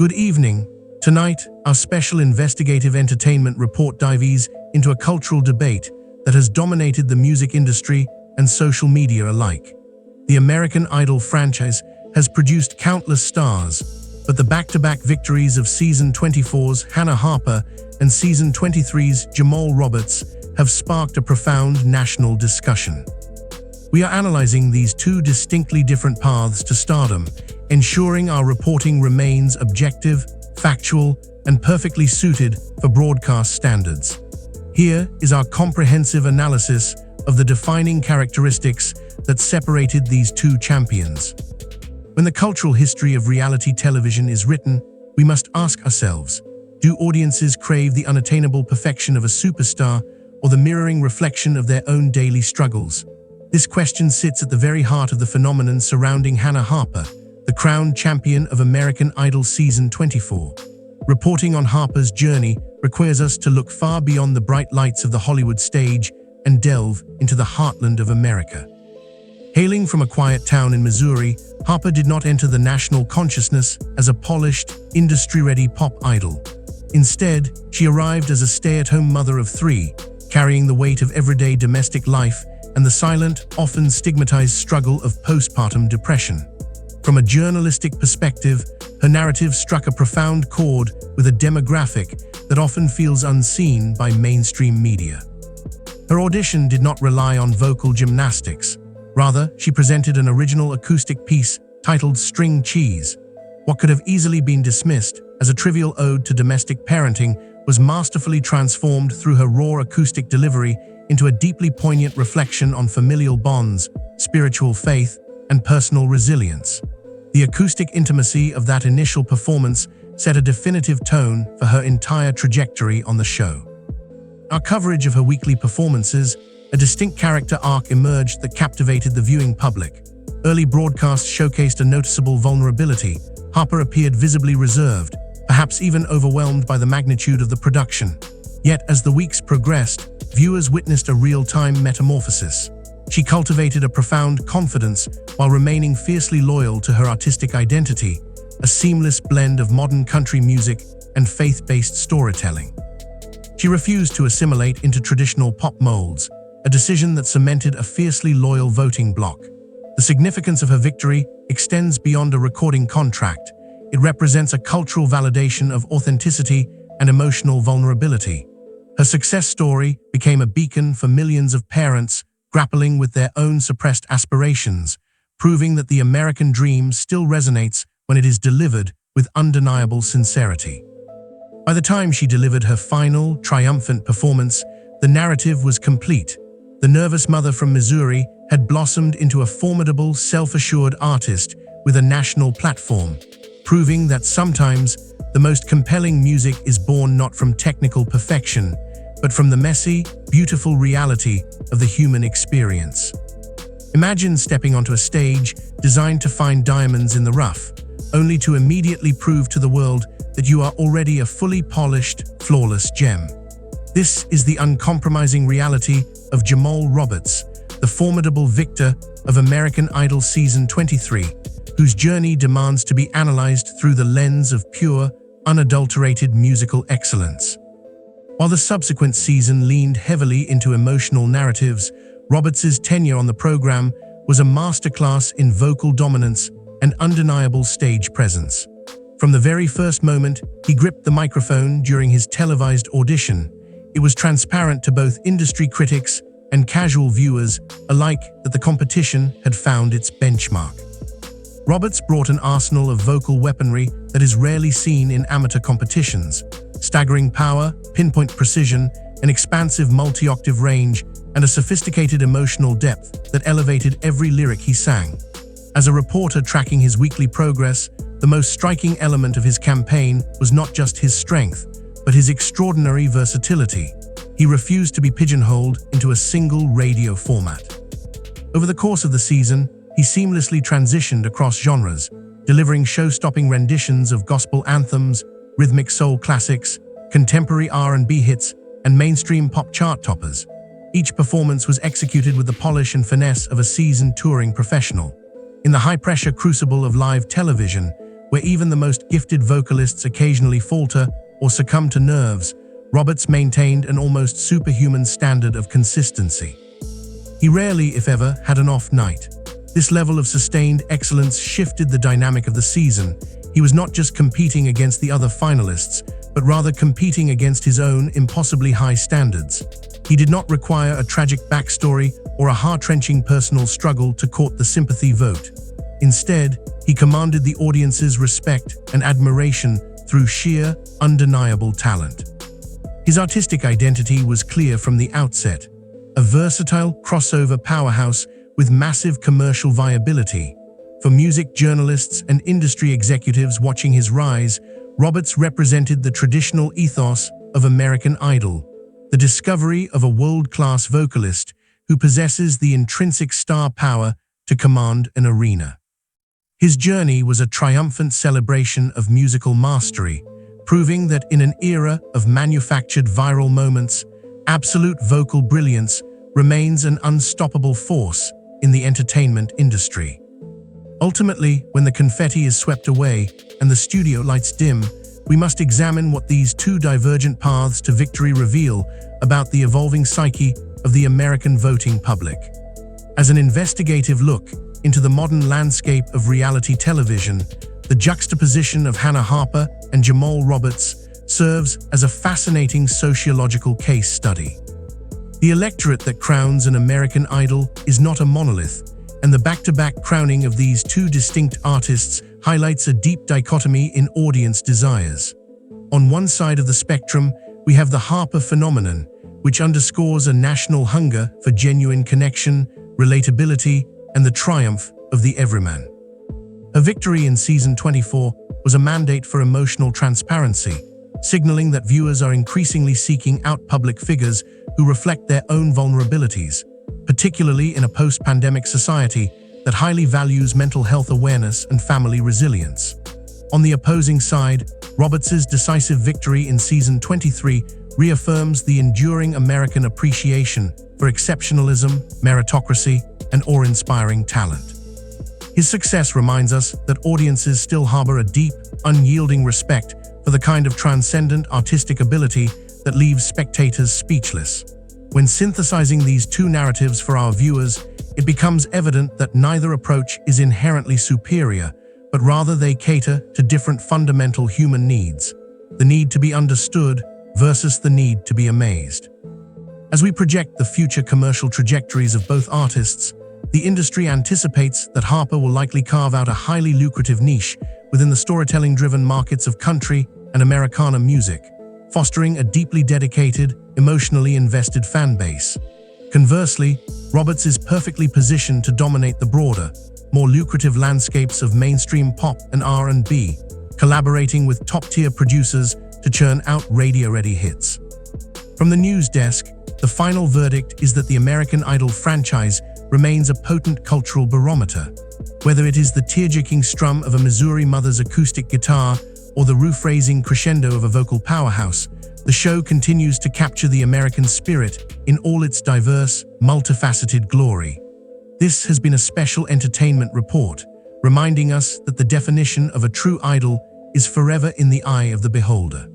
Good evening. Tonight, our special investigative entertainment report dives into a cultural debate that has dominated the music industry and social media alike. The American Idol franchise has produced countless stars, but the back-to-back victories of Season 24's Hannah Harper and Season 23's Jamal Roberts have sparked a profound national discussion. We are analyzing these two distinctly different paths to stardom, ensuring our reporting remains objective, factual, and perfectly suited for broadcast standards. Here is our comprehensive analysis of the defining characteristics that separated these two champions. When the cultural history of reality television is written, we must ask ourselves, do audiences crave the unattainable perfection of a superstar or the mirroring reflection of their own daily struggles? This question sits at the very heart of the phenomenon surrounding Hannah Harper, the crowned champion of American Idol Season 24. Reporting on Harper's journey requires us to look far beyond the bright lights of the Hollywood stage and delve into the heartland of America. Hailing from a quiet town in Missouri, Harper did not enter the national consciousness as a polished, industry-ready pop idol. Instead, she arrived as a stay-at-home mother of three, carrying the weight of everyday domestic life and the silent, often stigmatized struggle of postpartum depression. From a journalistic perspective, her narrative struck a profound chord with a demographic that often feels unseen by mainstream media. Her audition did not rely on vocal gymnastics. Rather, she presented an original acoustic piece titled String Cheese. What could have easily been dismissed as a trivial ode to domestic parenting was masterfully transformed through her raw acoustic delivery into a deeply poignant reflection on familial bonds, spiritual faith, and personal resilience. The acoustic intimacy of that initial performance set a definitive tone for her entire trajectory on the show. Our coverage of her weekly performances, a distinct character arc emerged that captivated the viewing public. Early broadcasts showcased a noticeable vulnerability. Harper appeared visibly reserved, perhaps even overwhelmed by the magnitude of the production. Yet, as the weeks progressed, viewers witnessed a real-time metamorphosis. She cultivated a profound confidence while remaining fiercely loyal to her artistic identity, a seamless blend of modern country music and faith-based storytelling. She refused to assimilate into traditional pop molds, a decision that cemented a fiercely loyal voting bloc. The significance of her victory extends beyond a recording contract. It represents a cultural validation of authenticity and emotional vulnerability. Her success story became a beacon for millions of parents grappling with their own suppressed aspirations, proving that the American dream still resonates when it is delivered with undeniable sincerity. By the time she delivered her final, triumphant performance, the narrative was complete. The nervous mother from Missouri had blossomed into a formidable, self-assured artist with a national platform, proving that sometimes the most compelling music is born not from technical perfection, but from the messy, beautiful reality of the human experience. Imagine stepping onto a stage designed to find diamonds in the rough, only to immediately prove to the world that you are already a fully polished, flawless gem. This is the uncompromising reality of Jamal Roberts, the formidable victor of American Idol Season 23, whose journey demands to be analyzed through the lens of pure, unadulterated musical excellence. While the subsequent season leaned heavily into emotional narratives, Roberts' tenure on the program was a masterclass in vocal dominance and undeniable stage presence. From the very first moment he gripped the microphone during his televised audition, it was transparent to both industry critics and casual viewers alike that the competition had found its benchmark. Roberts brought an arsenal of vocal weaponry that is rarely seen in amateur competitions: staggering power, pinpoint precision, an expansive multi-octave range, and a sophisticated emotional depth that elevated every lyric he sang. As a reporter tracking his weekly progress, the most striking element of his campaign was not just his strength, but his extraordinary versatility. He refused to be pigeonholed into a single radio format. Over the course of the season, he seamlessly transitioned across genres, delivering show-stopping renditions of gospel anthems, rhythmic soul classics, contemporary R&B hits, and mainstream pop chart toppers. Each performance was executed with the polish and finesse of a seasoned touring professional. In the high-pressure crucible of live television, Where even the most gifted vocalists occasionally falter or succumb to nerves, Roberts maintained an almost superhuman standard of consistency. He rarely, if ever, had an off night. This level of sustained excellence shifted the dynamic of the season. He was not just competing against the other finalists, but rather competing against his own impossibly high standards. He did not require a tragic backstory or a heart-wrenching personal struggle to court the sympathy vote. Instead, he commanded the audience's respect and admiration through sheer, undeniable talent. His artistic identity was clear from the outset, a versatile crossover powerhouse with massive commercial viability. For music journalists and industry executives watching his rise, Roberts represented the traditional ethos of American Idol, the discovery of a world-class vocalist who possesses the intrinsic star power to command an arena. His journey was a triumphant celebration of musical mastery, proving that in an era of manufactured viral moments, absolute vocal brilliance remains an unstoppable force in the entertainment industry. Ultimately, when the confetti is swept away and the studio lights dim, we must examine what these two divergent paths to victory reveal about the evolving psyche of the American voting public. As an investigative look into the modern landscape of reality television, the juxtaposition of Hannah Harper and Jamal Roberts serves as a fascinating sociological case study. The electorate that crowns an American Idol is not a monolith, and the back-to-back crowning of these two distinct artists highlights a deep dichotomy in audience desires. On one side of the spectrum, we have the Harper phenomenon, which underscores a national hunger for genuine connection, relatability, and the triumph of the everyman. Her victory in season 24 was a mandate for emotional transparency, signaling that viewers are increasingly seeking out public figures who reflect their own vulnerabilities, particularly in a post-pandemic society that highly values mental health awareness and family resilience. On the opposing side, Roberts' decisive victory in season 23 reaffirms the enduring American appreciation for exceptionalism, meritocracy, and awe-inspiring talent. His success reminds us that audiences still harbor a deep, unyielding respect for the kind of transcendent artistic ability that leaves spectators speechless. When synthesizing these two narratives for our viewers, it becomes evident that neither approach is inherently superior, but rather they cater to different fundamental human needs: the need to be understood versus the need to be amazed. As we project the future commercial trajectories of both artists, the industry anticipates that Harper will likely carve out a highly lucrative niche within the storytelling-driven markets of country and Americana music, fostering a deeply dedicated, emotionally invested fan base. Conversely, Roberts is perfectly positioned to dominate the broader, more lucrative landscapes of mainstream pop and R&B, collaborating with top-tier producers to churn out radio-ready hits. From the news desk, the final verdict is that the American Idol franchise remains a potent cultural barometer. Whether it is the tear-jerking strum of a Missouri mother's acoustic guitar or the roof-raising crescendo of a vocal powerhouse, the show continues to capture the American spirit in all its diverse, multifaceted glory. This has been a special entertainment report, reminding us that the definition of a true idol is forever in the eye of the beholder.